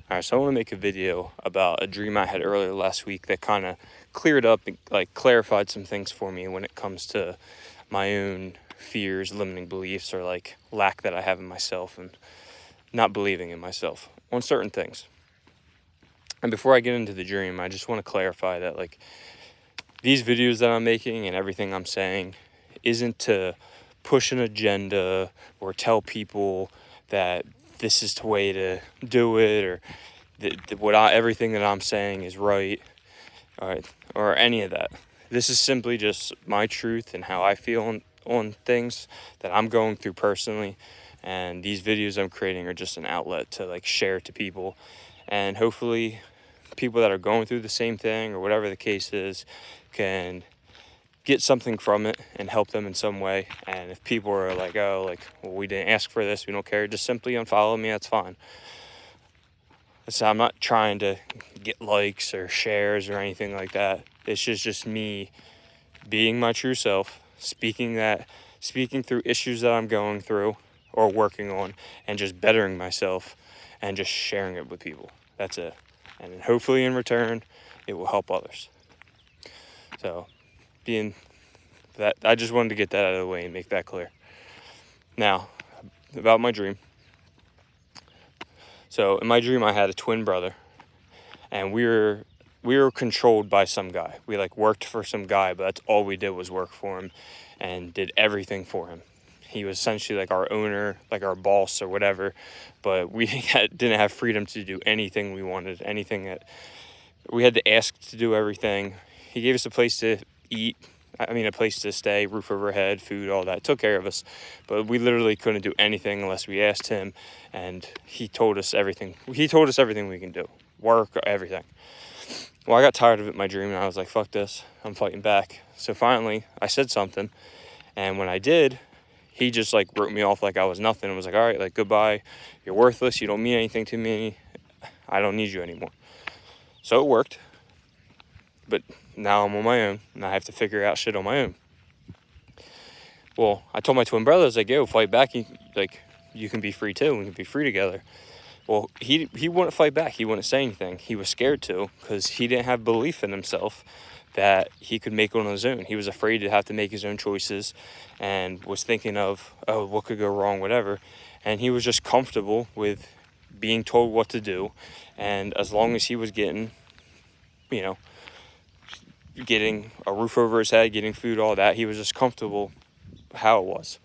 All right, so I want to make a video about a dream I had earlier last week that kind of cleared up and clarified some things for me when it comes to my own fears, limiting beliefs, or lack that I have in myself and not believing in myself on certain things. And before I get into the dream, I just want to clarify that these videos that I'm making and everything I'm saying isn't to push an agenda or tell people that this is the way to do it, or everything that I'm saying is right, or any of that. This is simply just my truth and how I feel on things that I'm going through personally, and these videos I'm creating are just an outlet to share to people, and hopefully people that are going through the same thing or whatever the case is can get something from it and help them in some way. And if people are well, we didn't ask for this, we don't care, just simply unfollow me, that's fine. So I'm not trying to get likes or shares or anything like that. It's just me being my true self, speaking through issues that I'm going through or working on, and just bettering myself and just sharing it with people. That's it. And hopefully in return, it will help others. So being that, I just wanted to get that out of the way and make that clear. Now, about my dream. So in my dream, I had a twin brother, and we were controlled by some guy. We worked for some guy, but that's all we did was work for him and did everything for him. He was essentially our owner, our boss or whatever, but we didn't have freedom to do anything we wanted, anything that we had to ask to do everything. He gave us a place to eat, a place to stay, roof over our head, food, all that, took care of us, but we literally couldn't do anything unless we asked him, and he told us everything we can do, work, everything. Well, I got tired of it in my dream, and I was like, fuck this, I'm fighting back. So finally, I said something, and when I did, he just wrote me off like I was nothing and was like, all right, goodbye, you're worthless, you don't mean anything to me, I don't need you anymore. So it worked, but now I'm on my own, and I have to figure out shit on my own. Well, I told my twin brother, I was like, yo, fight back, you can be free too, we can be free together. Well, he wouldn't fight back, he wouldn't say anything, he was scared to, because he didn't have belief in himself that he could make it on his own. He was afraid to have to make his own choices and was thinking of, oh, what could go wrong, whatever. And he was just comfortable with being told what to do. And as long as he was getting a roof over his head, getting food, all that, he was just comfortable how it was.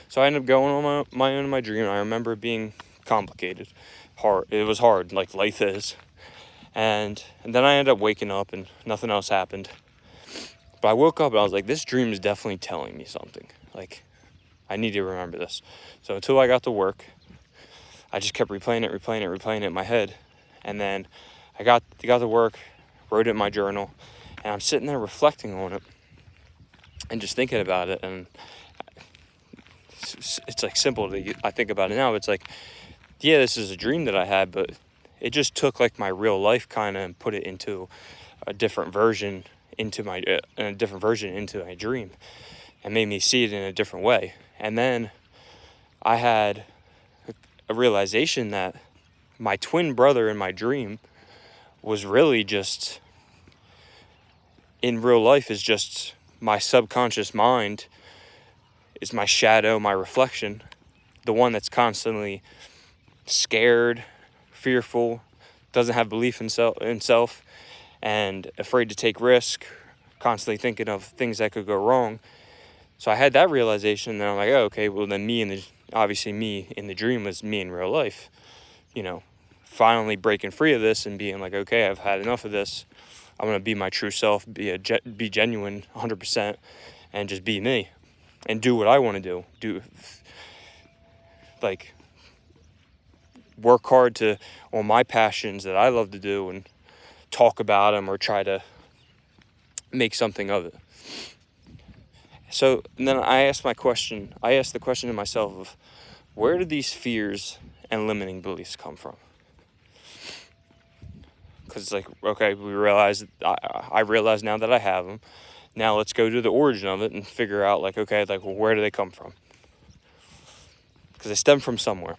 So I ended up going on my own in my dream. And I remember it being complicated, hard. It was hard, like life is. And then I ended up waking up and nothing else happened. But I woke up and I was like, this dream is definitely telling me something. I need to remember this. So until I got to work, I just kept replaying it in my head. And then I got to work, wrote it in my journal, and I'm sitting there reflecting on it and just thinking about it. And it's simple. I think about it now. It's yeah, this is a dream that I had, but it just took my real life kind of and put it into a different version into my dream, and made me see it in a different way. And then I had a realization that my twin brother in my dream was really just, in real life, is just my subconscious mind, is my shadow, my reflection, the one that's constantly scared, fearful, doesn't have belief in self, and afraid to take risk, constantly thinking of things that could go wrong. So I had that realization, and then I'm like, oh, okay, well then me in the dream was me in real life, finally breaking free of this and being like, okay, I've had enough of this. I'm going to be my true self, be genuine 100%, and just be me and do what I want to do, work hard on my passions that I love to do and talk about them or try to make something of it. So then I asked the question to myself of, where do these fears and limiting beliefs come from? Because okay, I realize now that I have them. Now let's go to the origin of it and figure out where do they come from? Because they stem from somewhere.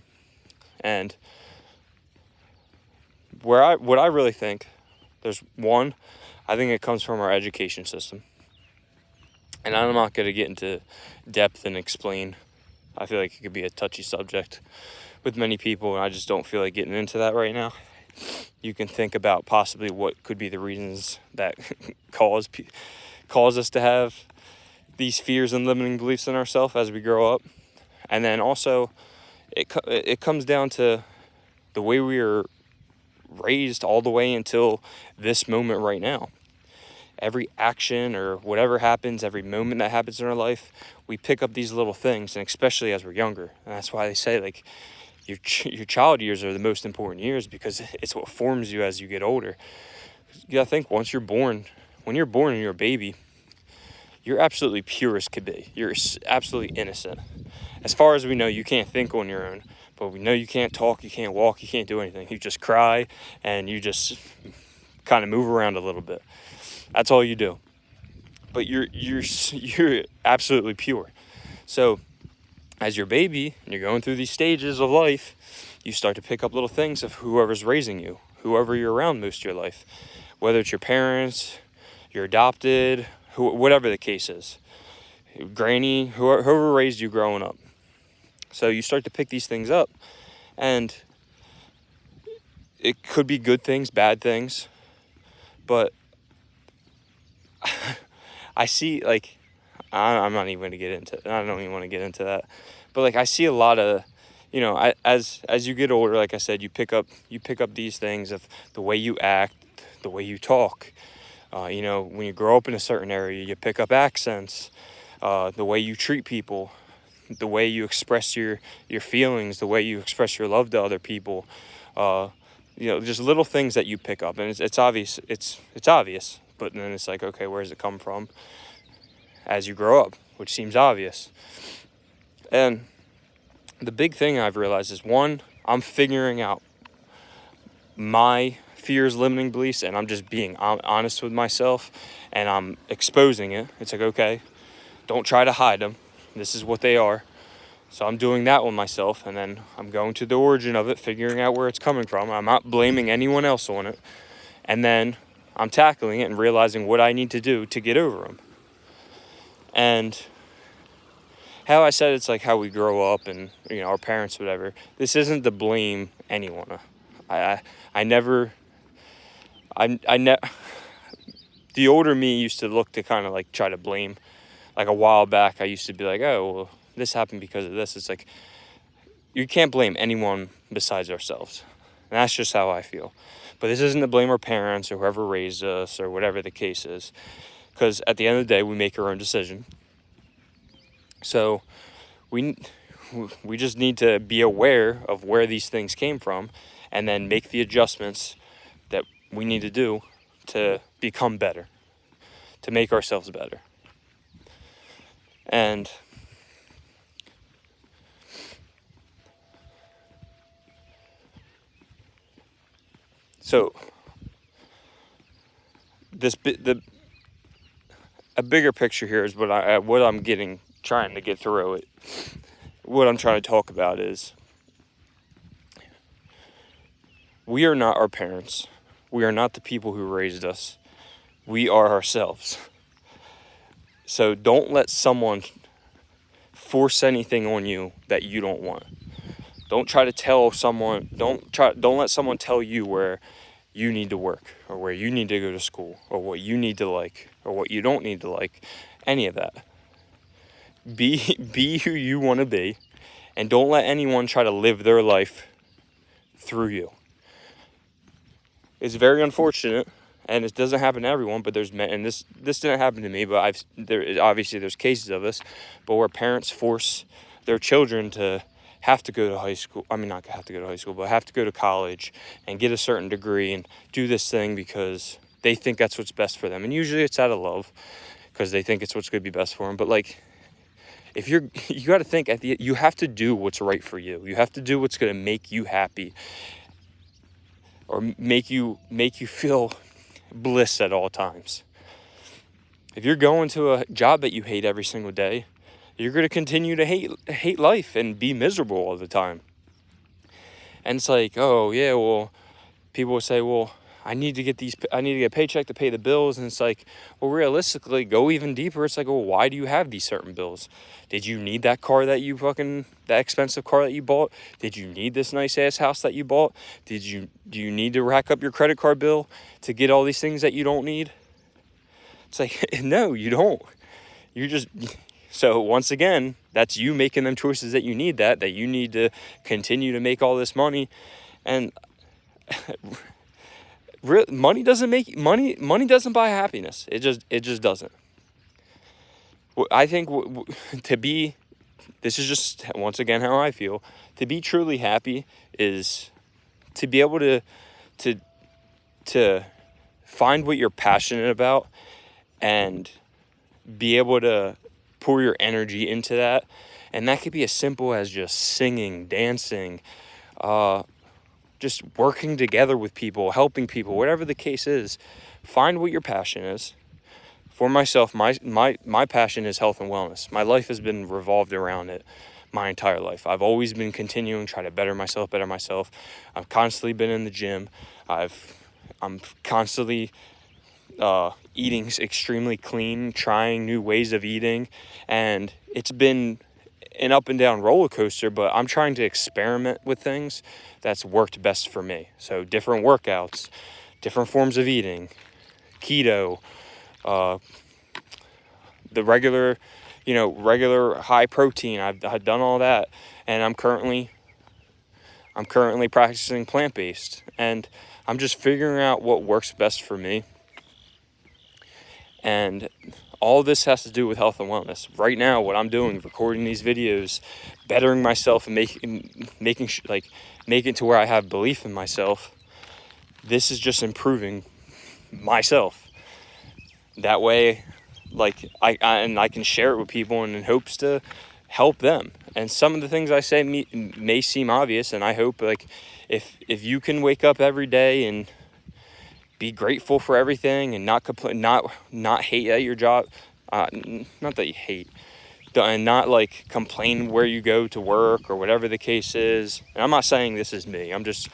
And what I really think, there's one, I think it comes from our education system. And I'm not going to get into depth and explain. I feel like it could be a touchy subject with many people, and I just don't feel like getting into that right now. You can think about possibly what could be the reasons that cause us to have these fears and limiting beliefs in ourselves as we grow up. And then also, it comes down to the way we are raised all the way until this moment right now. Every action or whatever happens, every moment that happens in our life, we pick up these little things, and especially as we're younger. And that's why they say, like, your child years are the most important years, because it's what forms you as you get older. You gotta think, when you're born and you're a baby, you're absolutely pure as could be. You're absolutely innocent. As far as we know, you can't think on your own, but we know you can't talk, you can't walk, you can't do anything. You just cry, and you just kind of move around a little bit. That's all you do. But you're absolutely pure. So as your baby and you're going through these stages of life, you start to pick up little things of whoever's raising you, whoever you're around most of your life, whether it's your parents, you're adopted, whatever the case is, granny, whoever raised you growing up. So you start to pick these things up, and it could be good things, bad things, but I see, like, I'm not even going to get into it. I don't even want to get into that. But, like, I see a lot of, as you get older, like I said, you pick up these things of the way you act, the way you talk. When you grow up in a certain area, you pick up accents, the way you treat people, the way you express your feelings, the way you express your love to other people. Just little things that you pick up, and it's obvious. It's obvious, but then it's like, okay, where does it come from? As you grow up, which seems obvious. And the big thing I've realized is, one, I'm figuring out my fears, limiting beliefs, and I'm just being honest with myself, and I'm exposing it. It's like, okay, don't try to hide them. This is what they are. So I'm doing that with myself, and then I'm going to the origin of it, figuring out where it's coming from. I'm not blaming anyone else on it. And then I'm tackling it and realizing what I need to do to get over them. And how I said it's like how we grow up and, our parents, whatever. This isn't to blame anyone. The older me used to look to kind of like try to blame. Like a while back, I used to be like, oh, well, this happened because of this. It's like, you can't blame anyone besides ourselves. And that's just how I feel. But this isn't to blame our parents or whoever raised us or whatever the case is. Because at the end of the day, we make our own decision. So we just need to be aware of where these things came from, and then make the adjustments that we need to do to become better, to make ourselves better. And so a bigger picture here is what I'm trying to get through it. What I'm trying to talk about is, we are not our parents. We are not the people who raised us. We are ourselves. So don't let someone force anything on you that you don't want. Don't try to tell someone, don't let someone tell you where you need to work, or where you need to go to school, or what you need to like, or what you don't need to like, any of that. Be who you want to be, and don't let anyone try to live their life through you. It's very unfortunate, and it doesn't happen to everyone, but there's men, and this didn't happen to me, but obviously there's cases of this, but where parents force their children to have to go to high school. I mean, not have to go to high school, but have to go to college and get a certain degree and do this thing because they think that's what's best for them. And usually it's out of love, because they think it's what's going to be best for them. But like, if you got to think, you have to do what's right for you. You have to do what's going to make you happy, or make you feel bliss at all times. If you're going to a job that you hate every single day, you're going to continue to hate life and be miserable all the time. And it's like, oh yeah, well, people will say, well, I need to get a paycheck to pay the bills. And it's like, well, realistically, go even deeper. It's like, well, why do you have these certain bills? Did you need that car that expensive car that you bought? Did you need this nice ass house that you bought? Do you need to rack up your credit card bill to get all these things that you don't need? It's like, no, you don't. So once again, that's you making them choices that you need that you need to continue to make all this money. And money doesn't buy happiness. It just doesn't. I think this is just once again how I feel. To be truly happy is to be able to find what you're passionate about and be able to pour your energy into that. And that could be as simple as just singing, dancing, just working together with people, helping people, whatever the case is. Find what your passion is. For myself, my passion is health and wellness. My life has been revolved around it my entire life. I've always been continuing, trying to better myself. I've constantly been in the gym. I'm constantly eating extremely clean, trying new ways of eating, and it's been an up and down roller coaster, but I'm trying to experiment with things that's worked best for me. So different workouts, different forms of eating, keto, the regular high protein. I've done all that, and I'm currently practicing plant-based, and I'm just figuring out what works best for me. And all this has to do with health and wellness. Right now, what I'm doing, recording these videos, bettering myself and making it to where I have belief in myself. This is just improving myself. That way, I can share it with people in hopes to help them. And some of the things I say may seem obvious, and I hope if you can wake up every day and be grateful for everything and not complain, not hate at your job, not that you hate, and not complain where you go to work or whatever the case is. And I'm not saying this is me. I'm just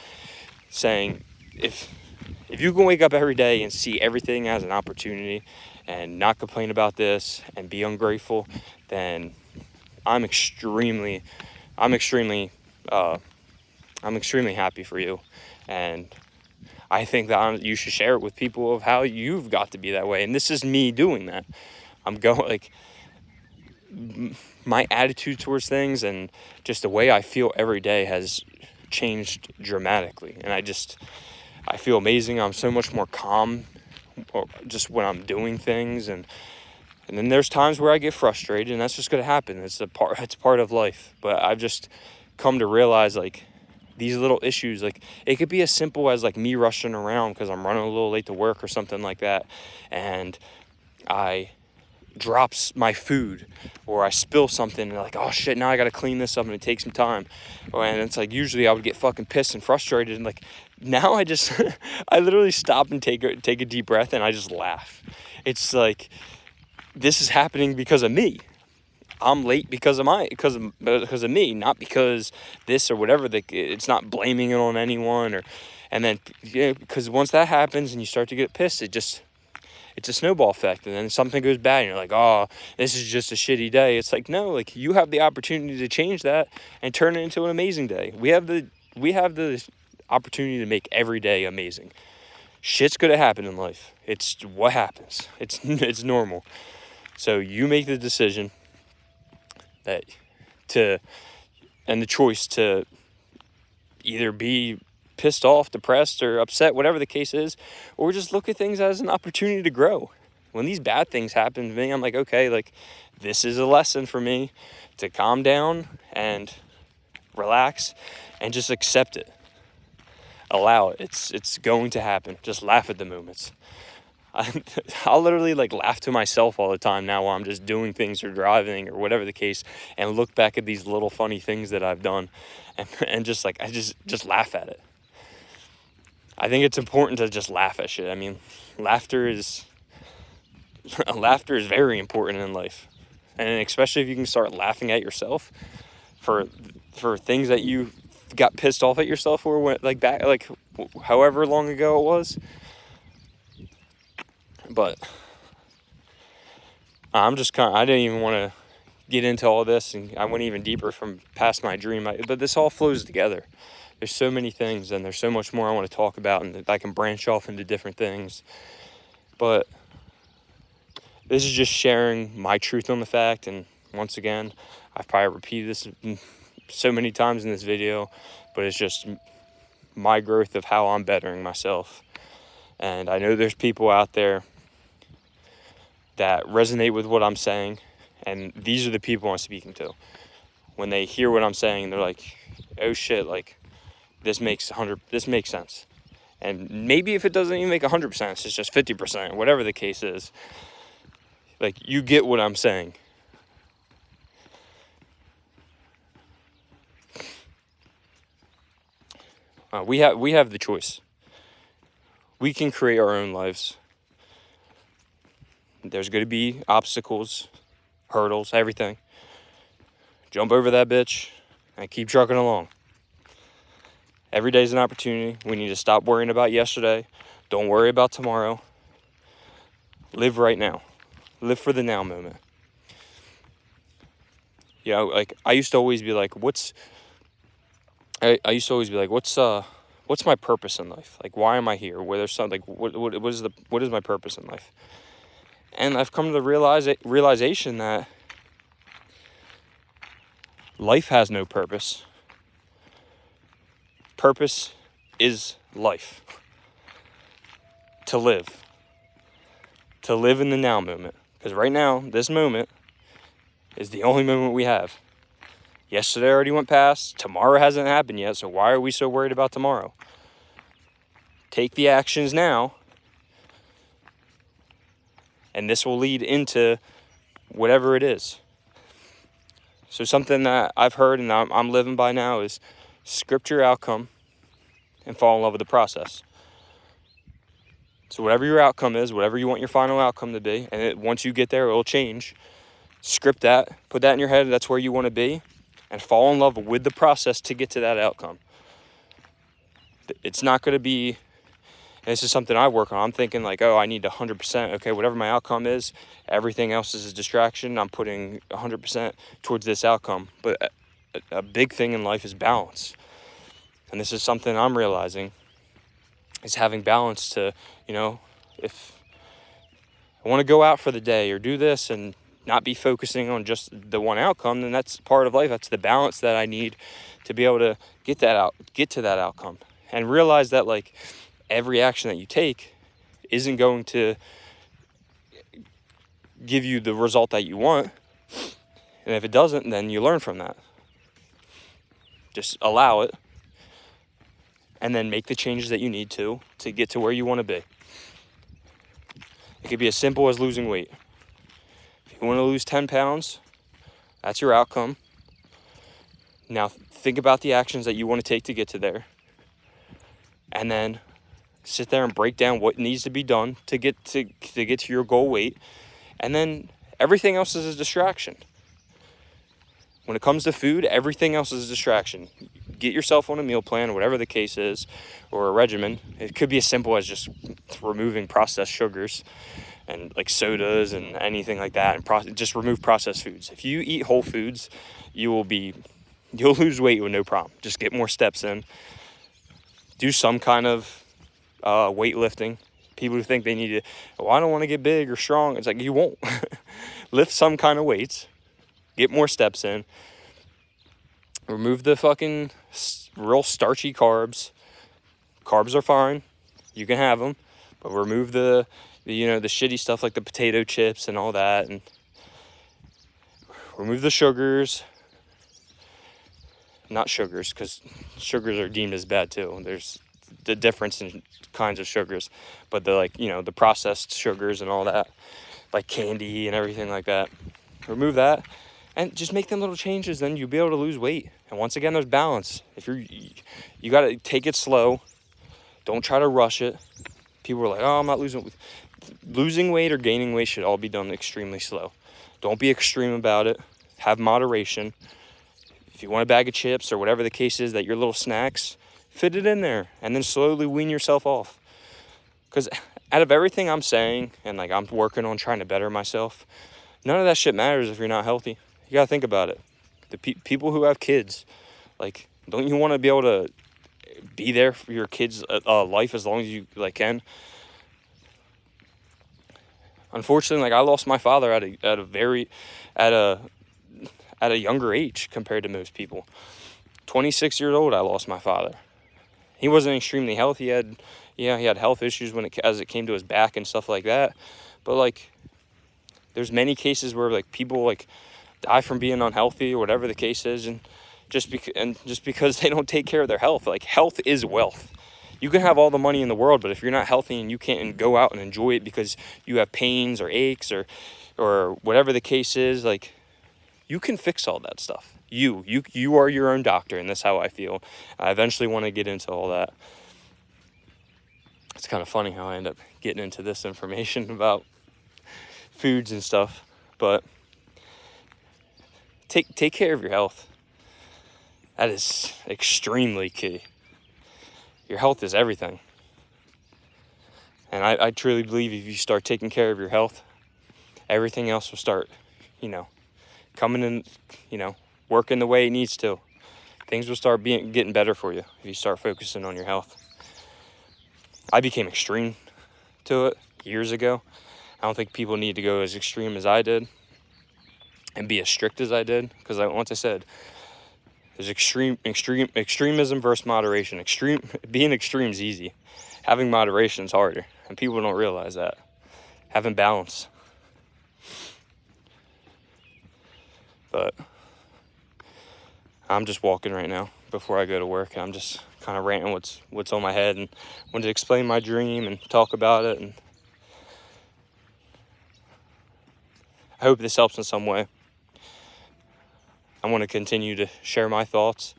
saying if you can wake up every day and see everything as an opportunity and not complain about this and be ungrateful, then I'm extremely happy for you. And I think that you should share it with people of how you've got to be that way. And this is me doing that. I'm going my attitude towards things and just the way I feel every day has changed dramatically. And I feel amazing. I'm so much more calm just when I'm doing things. And then there's times where I get frustrated, and that's just going to happen. It's part of life. But I've just come to realize these little issues, it could be as simple as me rushing around because I'm running a little late to work or something like that, and I drops my food or I spill something and oh shit, now I gotta clean this up and it takes some time. And it's usually I would get fucking pissed and frustrated, and now I just I literally stop and take a deep breath and I just laugh. It's this is happening because of me. I'm late because of me, not because this or whatever. It's not blaming it on anyone, and then because once that happens and you start to get pissed, it's a snowball effect, and then something goes bad and you're like, oh, this is just a shitty day. It's no, you have the opportunity to change that and turn it into an amazing day. We have the opportunity to make every day amazing. Shit's gonna happen in life. It's what happens. It's normal. So you make the decision and the choice to either be pissed off, depressed, or upset, whatever the case is, or just look at things as an opportunity to grow. When these bad things happen to me, I'm okay, this is a lesson for me to calm down and relax and just accept it. Allow it. It's going to happen. Just laugh at the moments. I'll literally laugh to myself all the time now while I'm just doing things or driving or whatever the case, and look back at these little funny things that I've done and just I just laugh at it. I think it's important to just laugh at shit. I mean, laughter is very important in life, and especially if you can start laughing at yourself for things that you got pissed off at yourself for, when, like back, like however long ago it was. But I'm just I didn't even want to get into all this, and I went even deeper from past my dream. But this all flows together. There's so many things, and there's so much more I want to talk about, and I can branch off into different things. But this is just sharing my truth on the fact. And once again, I've probably repeated this so many times in this video, but it's just my growth of how I'm bettering myself. And I know there's people out there that resonate with what I'm saying, and these are the people I'm speaking to. When they hear what I'm saying, they're like, oh shit, like this makes sense. And maybe if it doesn't even make 100%, it's just 50%, whatever the case is. Like, you get what I'm saying. We have the choice. We can create our own lives. There's going to be obstacles, hurdles, everything. Jump over that bitch and keep trucking along. Every day's an opportunity. We need to stop worrying about yesterday. Don't worry about tomorrow. Live right now. Live for the now moment. You know, like I used to always be like, what's my purpose in life? Like, why am I here? Where there's something, like, what is my purpose in life? And I've come to the realization that life has no purpose. Purpose is life. To live in the now moment. Because right now, this moment is the only moment we have. Yesterday already went past. Tomorrow hasn't happened yet. So why are we so worried about tomorrow? Take the actions now, and this will lead into whatever it is. So something that I've heard and I'm living by now is script your outcome and fall in love with the process. So whatever your outcome is, whatever you want your final outcome to be, and once you get there, it'll change. Script that, put that in your head, that's where you want to be, and fall in love with the process to get to that outcome. It's not going to be, and this is something I work on, I'm thinking like, oh, I need 100%. Okay, whatever my outcome is, everything else is a distraction. I'm putting 100% towards this outcome. But a big thing in life is balance. And this is something I'm realizing, is having balance to, you know, if I want to go out for the day or do this and not be focusing on just the one outcome, then that's part of life. That's the balance that I need to be able to get to that outcome. And realize that, like, every action that you take isn't going to give you the result that you want. And if it doesn't, then you learn from that. Just allow it. And then make the changes that you need to get to where you want to be. It could be as simple as losing weight. If you want to lose 10 pounds, that's your outcome. Now think about the actions that you want to take to get to there. And then sit there and break down what needs to be done to get to your goal weight. And then everything else is a distraction. When it comes to food, everything else is a distraction. Get yourself on a meal plan, whatever the case is, or a regimen. It could be as simple as just removing processed sugars and like sodas and anything like that, and just remove processed foods. If you eat whole foods, you'll lose weight with no problem. Just get more steps in. Do some kind of weightlifting. People who think they need to, I don't want to get big or strong. It's like, you won't. Lift some kind of weights. Get more steps in. Remove the fucking real starchy carbs. Carbs are fine. You can have them. But remove the shitty stuff like the potato chips and all that. And remove the sugars. Not sugars, because sugars are deemed as bad too. There's the difference in kinds of sugars. But the processed sugars and all that. Like candy and everything like that. Remove that. And just make them little changes, then you'll be able to lose weight. And once again, there's balance. If you got to take it slow. Don't try to rush it. People are like, oh, I'm not losing weight. Losing weight or gaining weight should all be done extremely slow. Don't be extreme about it. Have moderation. if you want a bag of chips or whatever the case is, that your little snacks, fit it in there and then slowly wean yourself off. Because out of everything I'm saying, and like I'm working on trying to better myself, none of that shit matters if you're not healthy. You gotta think about it. The people who have kids, like, don't you want to be able to be there for your kids' life as long as you like can? Unfortunately, like, I lost my father at a younger age compared to most people. 26 years old, I lost my father. He wasn't extremely healthy. He had health issues as it came to his back and stuff like that. But like, there's many cases where like people like die from being unhealthy or whatever the case is, and just because they don't take care of their health. Like, health is wealth. You can have all the money in the world, but if you're not healthy and you can't go out and enjoy it because you have pains or aches or whatever the case is, like, you can fix all that stuff. You are your own doctor, and that's how I feel. I eventually want to get into all that. It's kind of funny how I end up getting into this information about foods and stuff, but take care of your health. That is extremely key. Your health is everything. And I truly believe if you start taking care of your health, everything else will start, coming in, working the way it needs to. Things will start getting better for you if you start focusing on your health. I became extreme to it years ago. I don't think people need to go as extreme as I did and be as strict as I did, because once I said, there's extremism versus moderation. Being extreme is easy. Having moderation is harder, and people don't realize that. Having balance. But I'm just walking right now before I go to work, and I'm just kind of ranting what's on my head, and wanted to explain my dream and talk about it, and I hope this helps in some way. I want to continue to share my thoughts.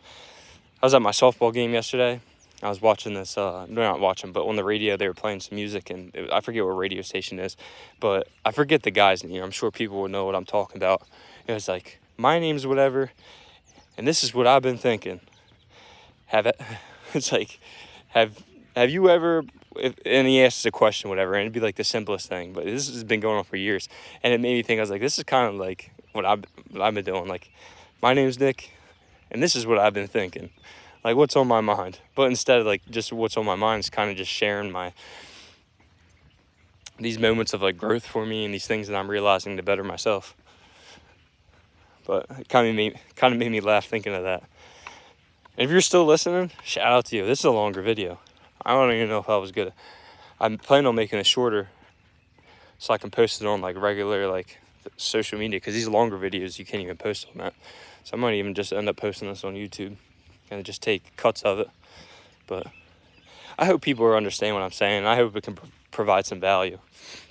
I was at my softball game yesterday. I was watching this, not watching, but on the radio they were playing some music, and I forget what radio station it is, but I forget the guy's name. I'm sure people will know what I'm talking about. It was like, my name's whatever, and this is what I've been thinking. It's like, have you ever, and he asks a question, whatever, and it'd be like the simplest thing, but this has been going on for years, and it made me think. I was like, this is kind of like what I've been doing. Like, my name's Nick, and this is what I've been thinking. Like, what's on my mind? But instead of like just what's on my mind, it's kind of just sharing these moments of like growth for me and these things that I'm realizing to better myself. But it kind of made me laugh thinking of that. And if you're still listening, shout out to you. This is a longer video. I don't even know if I was good. I'm planning on making it shorter so I can post it on like regular like social media, because these longer videos you can't even post on that. So I might even just end up posting this on YouTube and just take cuts of it. But I hope people understand what I'm saying. I hope it can provide some value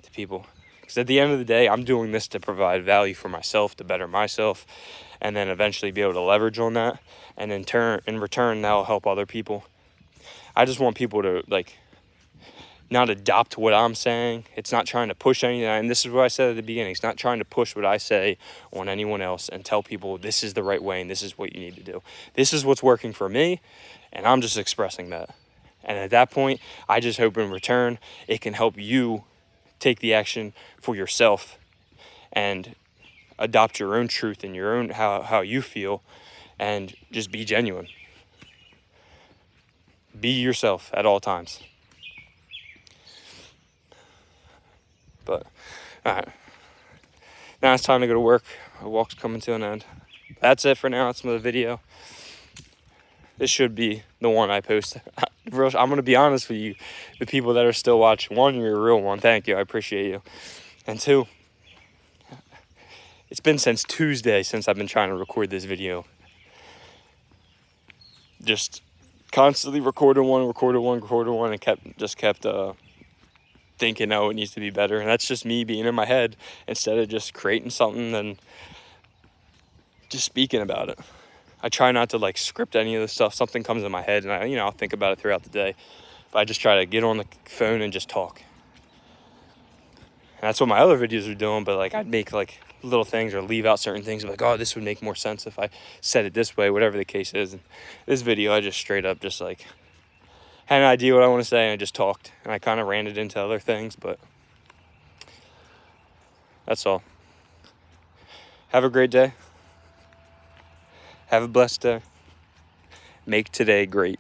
to people. Because at the end of the day, I'm doing this to provide value for myself, to better myself, and then eventually be able to leverage on that. And in return, that'll help other people. I just want people to like not adopt what I'm saying. It's not trying to push anything. And this is what I said at the beginning. It's not trying to push what I say on anyone else and tell people this is the right way and this is what you need to do. This is what's working for me, and I'm just expressing that. And at that point, I just hope in return it can help you take the action for yourself and adopt your own truth and your own how you feel, and just be genuine. Be yourself at all times. But, all right. Now it's time to go to work. My walk's coming to an end. That's it for now. That's another video. This should be the one I post. I'm going to be honest with you. The people that are still watching. One, you're a real one. Thank you. I appreciate you. And two, it's been since Tuesday since I've been trying to record this video. Just constantly recording one, and kept thinking, oh, it needs to be better. And that's just me being in my head instead of just creating something and just speaking about it. I try not to like script any of this stuff. Something comes in my head and I'll think about it throughout the day. But I just try to get on the phone and just talk. And that's what my other videos are doing. But like, I'd make like little things or leave out certain things, like, oh, this would make more sense if I said it this way, whatever the case is. And this video, I just straight up just like had an idea what I want to say, and I just talked, and I kind of ran it into other things, but that's all. Have a great day. Have a blessed day. Make today great.